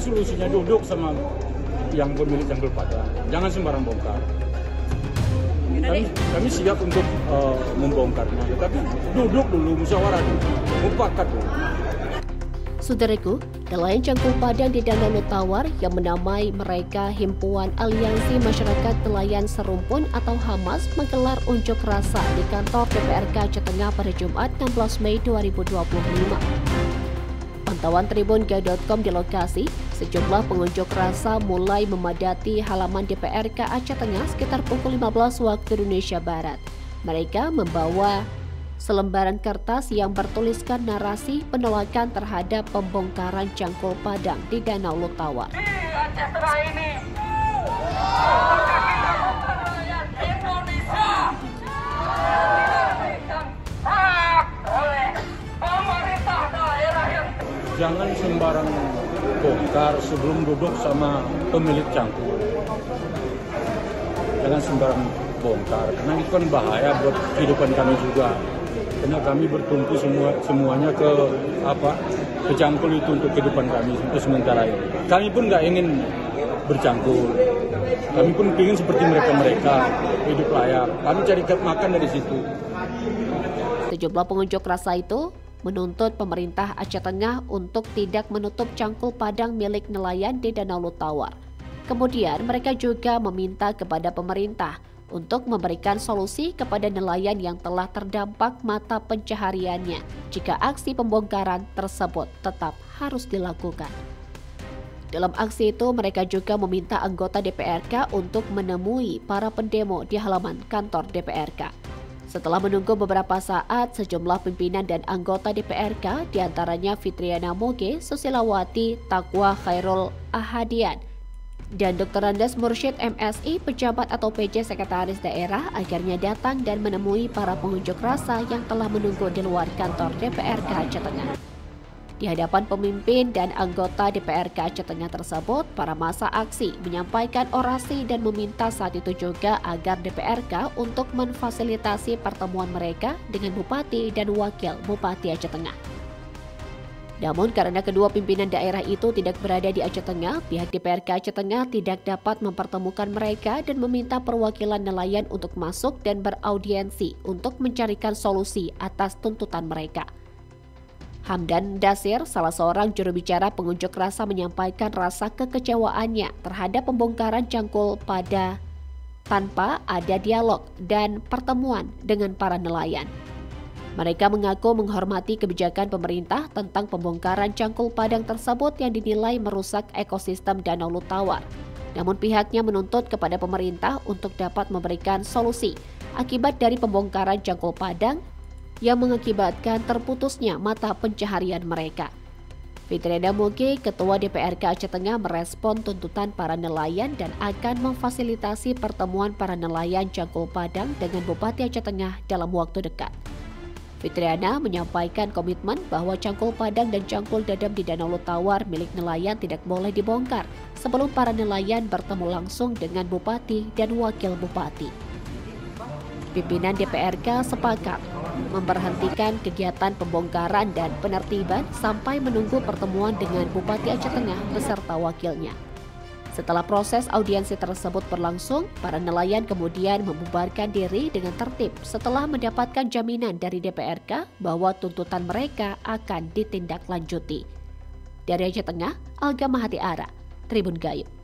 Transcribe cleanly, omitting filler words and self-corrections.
solusinya duduk sama yang pemilik Cangkul Padang, jangan sembarang bongkar. Kami siap untuk membongkarnya, tapi duduk dulu, musyawarah dulu, mufakat dulu. Saudaraku, nelayan Cangkul Padang di Danau Tawar yang menamai mereka Himpunan Aliansi Masyarakat Nelayan Serumpun atau HAMAS menggelar unjuk rasa di kantor DPRK Aceh Tengah pada Jumat 16 Mei 2025. Pantauan tribun.com di lokasi, sejumlah pengunjuk rasa mulai memadati halaman DPRK Aceh Tengah sekitar pukul 15 waktu Indonesia Barat. Mereka membawa selembaran kertas yang bertuliskan narasi penolakan terhadap pembongkaran Cangkul Padang di Danau Tawar. Di Aceh Tengah ini, apakah kita bukan rakyat Indonesia diberikan hak oleh pemerintah daerah yang... Jangan sembarang bongkar sebelum duduk sama pemilik cangkul. Jangan sembarang bongkar, karena itu kan bahaya buat kehidupan kami juga. Karena kami bertumpu semuanya ke cangkul itu untuk kehidupan kami untuk sementara ini. Kami pun nggak ingin bercangkul. Kami pun ingin seperti mereka hidup layak. Kami cari makan dari situ. Sejumlah pengunjuk rasa itu menuntut pemerintah Aceh Tengah untuk tidak menutup Cangkul Padang milik nelayan di Danau Tawar. Kemudian mereka juga meminta kepada pemerintah untuk memberikan solusi kepada nelayan yang telah terdampak mata pencahariannya jika aksi pembongkaran tersebut tetap harus dilakukan. Dalam aksi itu, mereka juga meminta anggota DPRK untuk menemui para pendemo di halaman kantor DPRK. Setelah menunggu beberapa saat, sejumlah pimpinan dan anggota DPRK, diantaranya Fitriana Moge, Susilawati, Taqwa Khairul Ahadian, dan Dr. Andes Mursyid MSI, pejabat atau PJ Sekretaris Daerah, akhirnya datang dan menemui para pengunjuk rasa yang telah menunggu di luar kantor DPRK Aceh Tengah. Di hadapan pemimpin dan anggota DPRK Aceh Tengah tersebut, para massa aksi menyampaikan orasi dan meminta saat itu juga agar DPRK untuk memfasilitasi pertemuan mereka dengan Bupati dan Wakil Bupati Aceh Tengah. Namun karena kedua pimpinan daerah itu tidak berada di Aceh Tengah, pihak DPRK Aceh Tengah tidak dapat mempertemukan mereka dan meminta perwakilan nelayan untuk masuk dan beraudiensi untuk mencarikan solusi atas tuntutan mereka. Hamdan Dasir, salah seorang juru bicara pengunjuk rasa, menyampaikan rasa kekecewaannya terhadap pembongkaran Cangkul Padang tanpa ada dialog dan pertemuan dengan para nelayan. Mereka mengaku menghormati kebijakan pemerintah tentang pembongkaran Cangkul Padang tersebut yang dinilai merusak ekosistem Danau Tawar. Namun pihaknya menuntut kepada pemerintah untuk dapat memberikan solusi akibat dari pembongkaran Cangkul Padang yang mengakibatkan terputusnya mata pencaharian mereka. Fitriana Moge, Ketua DPRK Aceh Tengah, merespon tuntutan para nelayan dan akan memfasilitasi pertemuan para nelayan Cangkul Padang dengan Bupati Aceh Tengah dalam waktu dekat. Fitriana menyampaikan komitmen bahwa Cangkul Padang dan Cangkul Dadam di Danau Tawar milik nelayan tidak boleh dibongkar sebelum para nelayan bertemu langsung dengan Bupati dan Wakil Bupati. Pimpinan DPRK sepakat memberhentikan kegiatan pembongkaran dan penertiban sampai menunggu pertemuan dengan Bupati Aceh Tengah beserta wakilnya. Setelah proses audiensi tersebut berlangsung, para nelayan kemudian membubarkan diri dengan tertib setelah mendapatkan jaminan dari DPRK bahwa tuntutan mereka akan ditindaklanjuti. Dari Aceh Tengah, Alga Mahati Ara, Tribun Gaib.